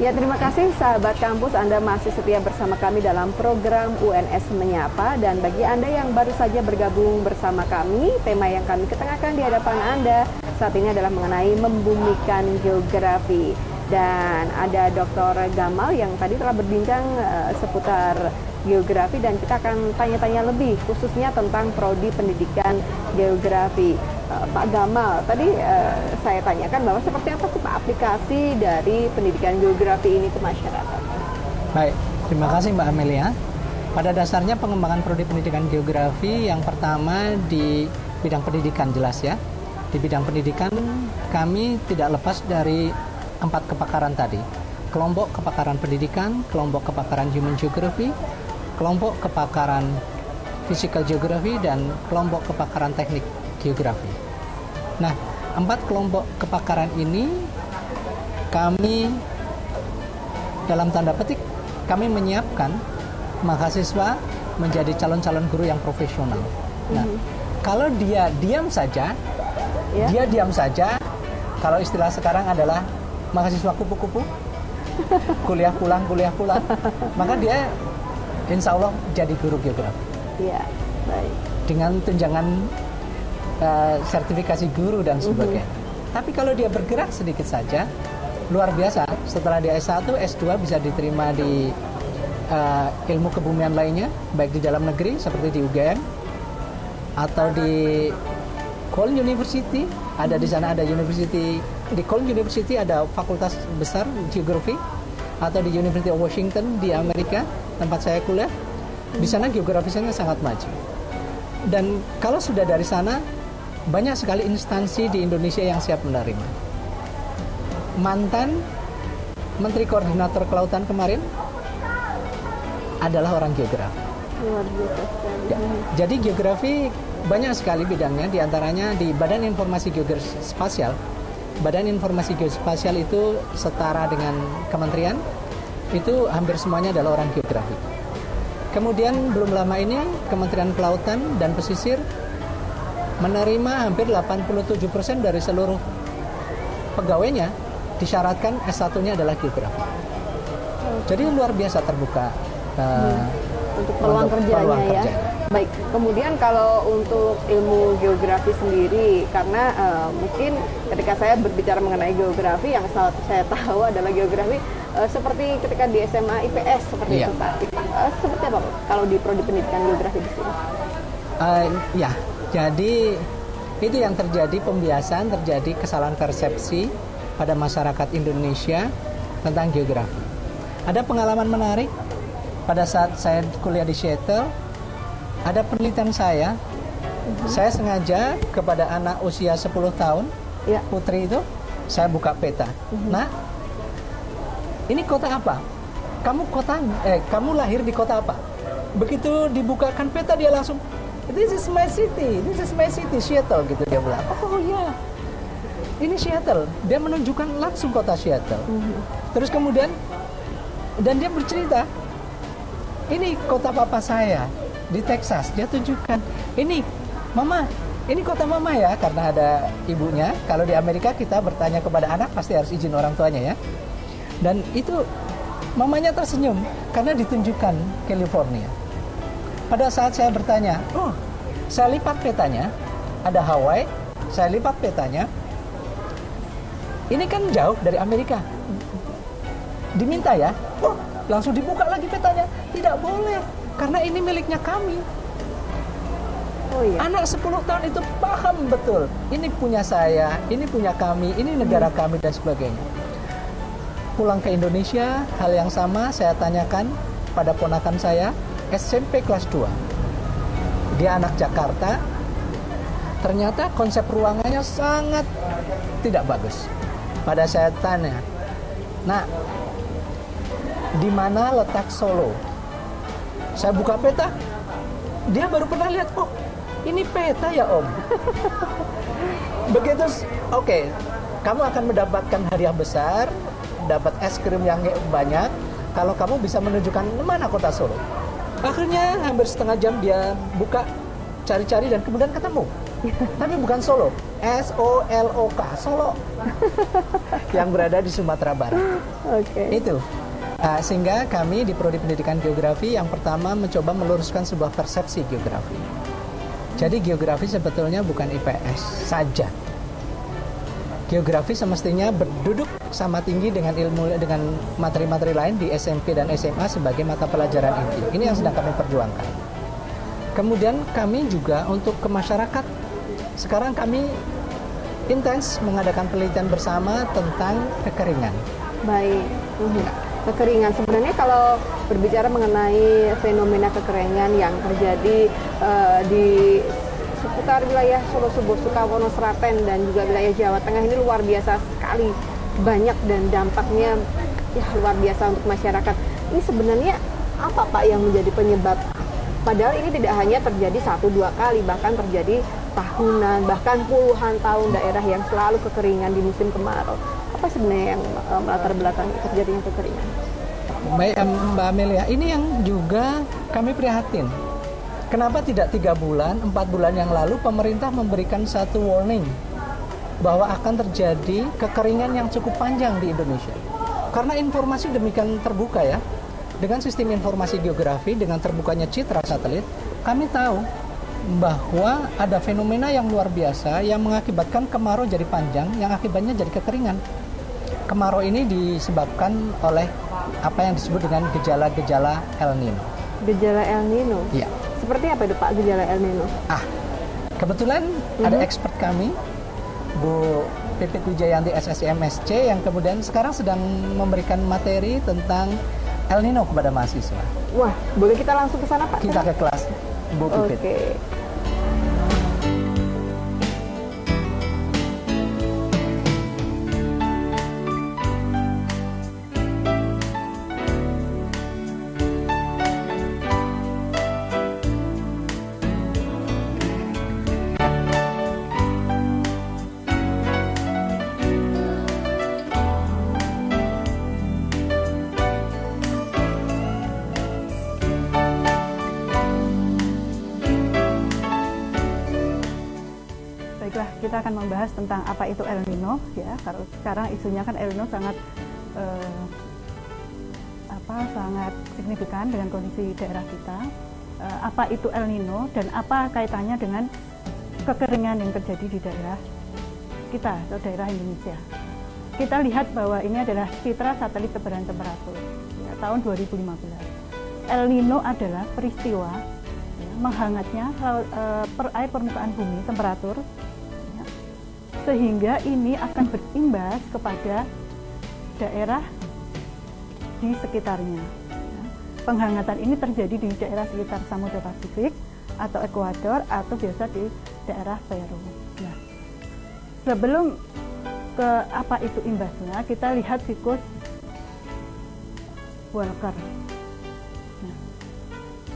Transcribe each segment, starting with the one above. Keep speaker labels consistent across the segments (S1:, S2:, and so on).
S1: Ya, terima kasih sahabat kampus, Anda masih setia bersama kami dalam program UNS Menyapa. Dan bagi Anda yang baru saja bergabung bersama kami, tema yang kami ketengahkan di hadapan Anda saat ini adalah mengenai membumikan geografi. Dan ada Dr. Gamal yang tadi telah berbincang seputar geografi, dan kita akan tanya-tanya lebih khususnya tentang prodi pendidikan geografi. Pak Gamal, tadi saya tanyakan bahwa seperti apa sih Pak aplikasi dari pendidikan geografi ini ke masyarakat?
S2: Baik, terima kasih Mbak Amelia. Pada dasarnya pengembangan prodi pendidikan geografi yang pertama di bidang pendidikan jelas ya. Di bidang pendidikan kami tidak lepas dari 4 kepakaran tadi. Kelompok kepakaran pendidikan, kelompok kepakaran human geography, kelompok kepakaran physical geography, dan kelompok kepakaran teknik geografi. Nah, 4 kelompok kepakaran ini kami dalam tanda petik kami menyiapkan mahasiswa menjadi calon-calon guru yang profesional. Nah, kalau dia diam saja, kalau istilah sekarang adalah mahasiswa kupu-kupu, kuliah pulang, maka dia insya Allah jadi guru geografi. Iya, baik. Dengan tunjangan sertifikasi guru dan sebagainya. Tapi kalau dia bergerak sedikit saja, luar biasa. Setelah dia S1, S2 bisa diterima di ilmu kebumian lainnya, baik di dalam negeri seperti di UGM atau di Cole University. Ada di sana ada university, di Cole University ada fakultas besar geografi, atau di University of Washington di Amerika tempat saya kuliah. Di sana geografisnya sangat maju. Dan kalau sudah dari sana, banyak sekali instansi di Indonesia yang siap menerima. Mantan Menteri Koordinator Kelautan kemarin adalah orang geografi.
S1: Luar biasa sekali.
S2: Ya, jadi geografi banyak sekali bidangnya, diantaranya di Badan Informasi Geospasial. Badan Informasi Geospasial itu setara dengan kementerian, itu hampir semuanya adalah orang geografi. Kemudian belum lama ini Kementerian Kelautan dan Pesisir menerima hampir 87% dari seluruh pegawainya disyaratkan S1-nya adalah geografi. Jadi luar biasa terbuka
S1: untuk peluang kerjanya ya. Baik, kemudian kalau untuk ilmu geografi sendiri, karena mungkin ketika saya berbicara mengenai geografi, yang saya tahu adalah geografi seperti ketika di SMA IPS seperti itu Pak. Seperti apa Pak kalau di prodi pendidikan geografi di sini?
S2: Ya, jadi itu yang terjadi, pembiasaan, terjadi kesalahan persepsi pada masyarakat Indonesia tentang geografi. Ada pengalaman menarik pada saat saya kuliah di Seattle. Ada penelitian saya sengaja kepada anak usia 10 tahun, putri itu, saya buka peta. Nah, ini kota apa? Kamu lahir di kota apa? Begitu dibukakan peta, dia langsung, this is my city, Seattle, gitu dia bilang. Oh ya, ini Seattle. Dia menunjukkan langsung kota Seattle. Terus kemudian, dan dia bercerita, ini kota papa saya di Texas. Dia tunjukkan, ini mama, ini kota mama ya, karena ada ibunya. Kalau di Amerika kita bertanya kepada anak pasti harus izin orang tuanya ya. Dan itu mamanya tersenyum karena ditunjukkan California. Pada saat saya bertanya, saya lipat petanya, ada Hawaii, saya lipat petanya, ini kan jauh dari Amerika. Diminta ya, langsung dibuka lagi petanya. Tidak boleh, karena ini miliknya kami. Oh iya. Anak 10 tahun itu paham betul, ini punya saya, ini punya kami, ini negara kami dan sebagainya. Pulang ke Indonesia, hal yang sama saya tanyakan pada ponakan saya, SMP kelas 2. Dia anak Jakarta. Ternyata konsep ruangannya sangat tidak bagus. Pada saya tanya, nah, di mana letak Solo? Saya buka peta, dia baru pernah lihat, oh ini peta ya om. Begitu, oke, kamu akan mendapatkan hadiah besar, dapat es krim yang banyak, kalau kamu bisa menunjukkan mana kota Solo. Akhirnya hampir setengah jam dia buka, cari-cari, dan kemudian ketemu. Tapi bukan Solo, SOLOK, Solo, yang berada di Sumatera Barat. Itu. Sehingga kami di Prodi Pendidikan Geografi yang pertama mencoba meluruskan sebuah persepsi geografi. Jadi geografi sebetulnya bukan IPS saja. Geografi semestinya berduduk sama tinggi dengan materi-materi lain di SMP dan SMA sebagai mata pelajaran inti. Ini yang sedang kami perjuangkan. Kemudian kami juga untuk ke masyarakat. Sekarang kami intens mengadakan penelitian bersama tentang kekeringan.
S1: Baik. Kekeringan sebenarnya kalau berbicara mengenai fenomena kekeringan yang terjadi di seputar wilayah Solo, Subo, Sukawono, Serapen dan juga wilayah Jawa Tengah ini luar biasa sekali banyak dan dampaknya ya luar biasa untuk masyarakat. Ini sebenarnya apa Pak yang menjadi penyebab? Padahal ini tidak hanya terjadi 1-2 kali, bahkan terjadi tahunan, bahkan puluhan tahun daerah yang selalu kekeringan di musim kemarau. Apa sebenarnya yang melatar belakangi terjadinya kekeringan?
S2: Baik Mbak Amelia, ini yang juga kami prihatin. Kenapa tidak 3 bulan, 4 bulan yang lalu pemerintah memberikan satu warning bahwa akan terjadi kekeringan yang cukup panjang di Indonesia. Karena informasi demikian terbuka ya, dengan sistem informasi geografi, dengan terbukanya citra satelit, kami tahu bahwa ada fenomena yang luar biasa yang mengakibatkan kemarau jadi panjang, yang akibatnya jadi kekeringan. Kemarau ini disebabkan oleh apa yang disebut dengan gejala-gejala El Nino.
S1: Gejala El Nino?
S2: Iya.
S1: Seperti apa itu Pak gejala El Nino?
S2: Kebetulan ada expert kami, Bu Pipit Wijayanti SSI-MSc, yang kemudian sekarang sedang memberikan materi tentang El Nino kepada mahasiswa.
S1: Wah, boleh kita langsung ke sana Pak?
S2: Kita ke kelas, Bu Pipit.
S1: Oke. Kita akan membahas tentang apa itu El Nino ya. Kalau sekarang isunya kan El Nino sangat sangat signifikan dengan kondisi daerah kita. Apa itu El Nino dan apa kaitannya dengan kekeringan yang terjadi di daerah kita atau daerah Indonesia. Kita lihat bahwa ini adalah citra satelit tebaran temperatur ya, tahun 2015. El Nino adalah peristiwa ya, menghangatnya air permukaan bumi, temperatur, sehingga ini akan berimbas kepada daerah di sekitarnya. Penghangatan ini terjadi di daerah sekitar Samudra Pasifik atau Ekuador atau biasa di daerah Peru. Nah, sebelum ke apa itu imbasnya, kita lihat siklus Walker. Nah,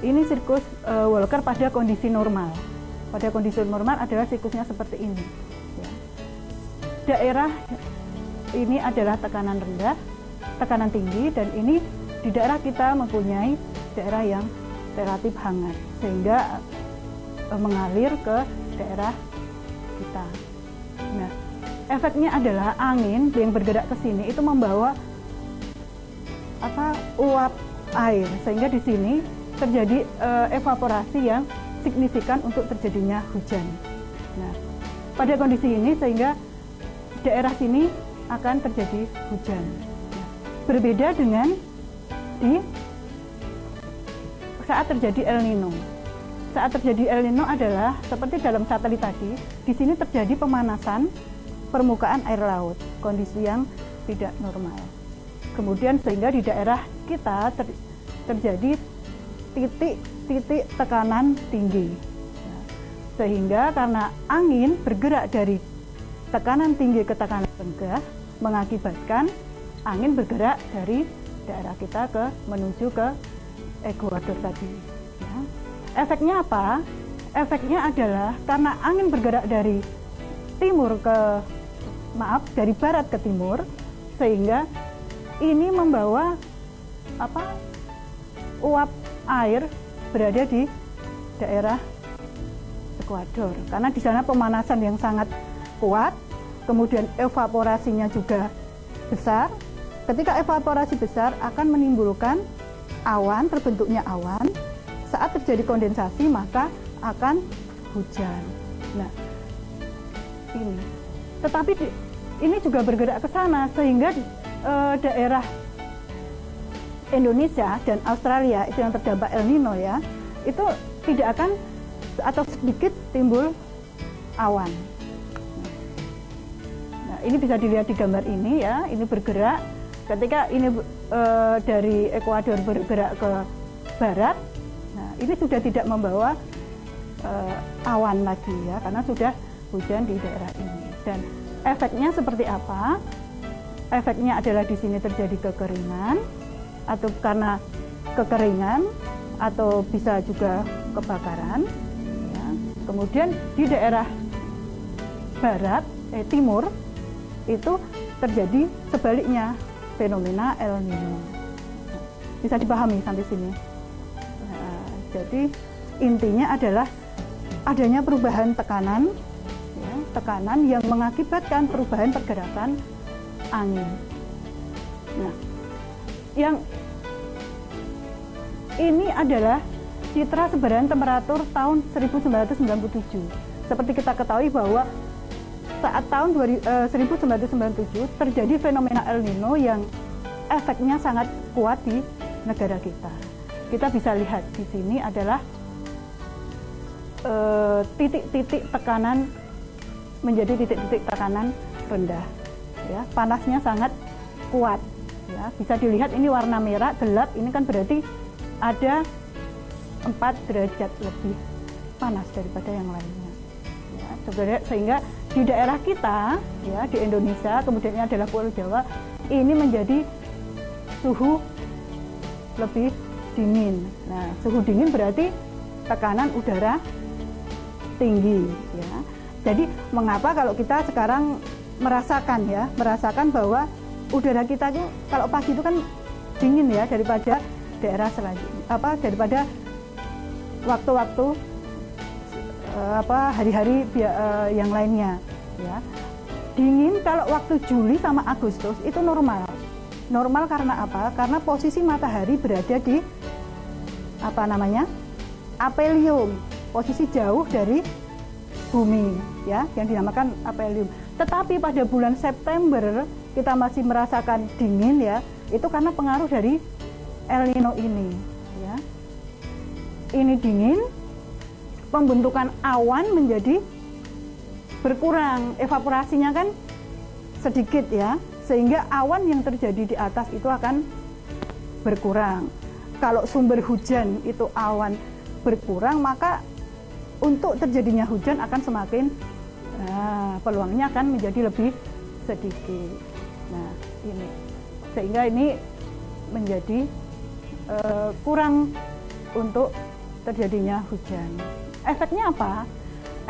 S1: ini siklus Walker pada kondisi normal. Pada kondisi normal adalah siklusnya seperti ini. Daerah ini adalah tekanan rendah, tekanan tinggi, dan ini di daerah kita mempunyai daerah yang relatif hangat sehingga mengalir ke daerah kita. Nah, efeknya adalah angin yang bergerak ke sini itu membawa uap air sehingga di sini terjadi evaporasi yang signifikan untuk terjadinya hujan. Nah, pada kondisi ini sehingga daerah sini akan terjadi hujan. Nah, berbeda dengan di saat terjadi El Nino. Saat terjadi El Nino adalah seperti dalam satelit tadi, di sini terjadi pemanasan permukaan air laut, kondisi yang tidak normal. Kemudian sehingga di daerah kita terjadi titik tekanan tinggi. Nah, sehingga karena angin bergerak dari tekanan tinggi ke tekanan rendah mengakibatkan angin bergerak dari daerah kita menuju ke Ekuador tadi. Ya. Efeknya apa? Efeknya adalah karena angin bergerak dari dari barat ke timur, sehingga ini membawa uap air berada di daerah
S3: ekuador. Karena di sana pemanasan yang sangat kuat, kemudian evaporasinya juga besar. Ketika evaporasi besar akan menimbulkan awan, terbentuknya awan. Saat terjadi kondensasi maka akan hujan. Nah, ini. Tetapi ini juga bergerak ke sana sehingga daerah Indonesia dan Australia itu yang terdampak El Nino ya, itu tidak akan atau sedikit timbul awan. Nah, ini bisa dilihat di gambar ini ya, ini bergerak. Ketika ini dari Ekuador bergerak ke barat, nah ini sudah tidak membawa awan lagi ya, karena sudah hujan di daerah ini. Dan efeknya seperti apa? Efeknya adalah di sini terjadi kekeringan, atau karena kekeringan, atau bisa juga kebakaran. Ya. Kemudian di daerah barat, timur, itu terjadi sebaliknya, fenomena El Nino. Bisa dipahami sampai sini. Nah, jadi intinya adalah adanya perubahan tekanan, ya, tekanan yang mengakibatkan perubahan pergerakan angin. Nah, yang ini adalah citra sebaran temperatur tahun 1997. Seperti kita ketahui bahwa saat tahun 1997 terjadi fenomena El Nino yang efeknya sangat kuat di negara kita. Kita bisa lihat di sini adalah titik-titik tekanan menjadi titik-titik tekanan rendah. Ya, panasnya sangat kuat. Ya, bisa dilihat ini warna merah gelap, ini kan berarti ada 4 derajat lebih panas daripada yang lainnya. Ya, sehingga di daerah kita, ya di Indonesia, kemudian ini adalah Pulau Jawa, ini menjadi suhu lebih dingin. Nah, suhu dingin berarti tekanan udara tinggi. Ya. Jadi mengapa kalau kita sekarang merasakan bahwa udara kita itu kalau pagi itu kan dingin ya daripada daerah selanjutnya, daripada waktu-waktu hari-hari yang lainnya ya. Dingin kalau waktu Juli sama Agustus itu normal. Normal karena apa? Karena posisi matahari berada di apelium, posisi jauh dari bumi ya, yang dinamakan apelium. Tetapi pada bulan September kita masih merasakan dingin ya, itu karena pengaruh dari El Nino ini ya. Ini dingin, pembentukan awan menjadi berkurang, evaporasinya kan sedikit ya, sehingga awan yang terjadi di atas itu akan berkurang. Kalau sumber hujan itu awan berkurang, maka untuk terjadinya hujan akan semakin peluangnya akan menjadi lebih sedikit. Nah, ini sehingga ini menjadi kurang untuk terjadinya hujan. Efeknya apa?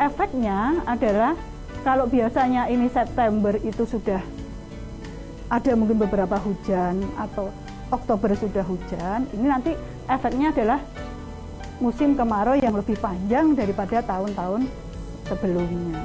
S3: Efeknya adalah kalau biasanya ini September itu sudah ada mungkin beberapa hujan atau Oktober sudah hujan, ini nanti efeknya adalah musim kemarau yang lebih panjang daripada tahun-tahun sebelumnya.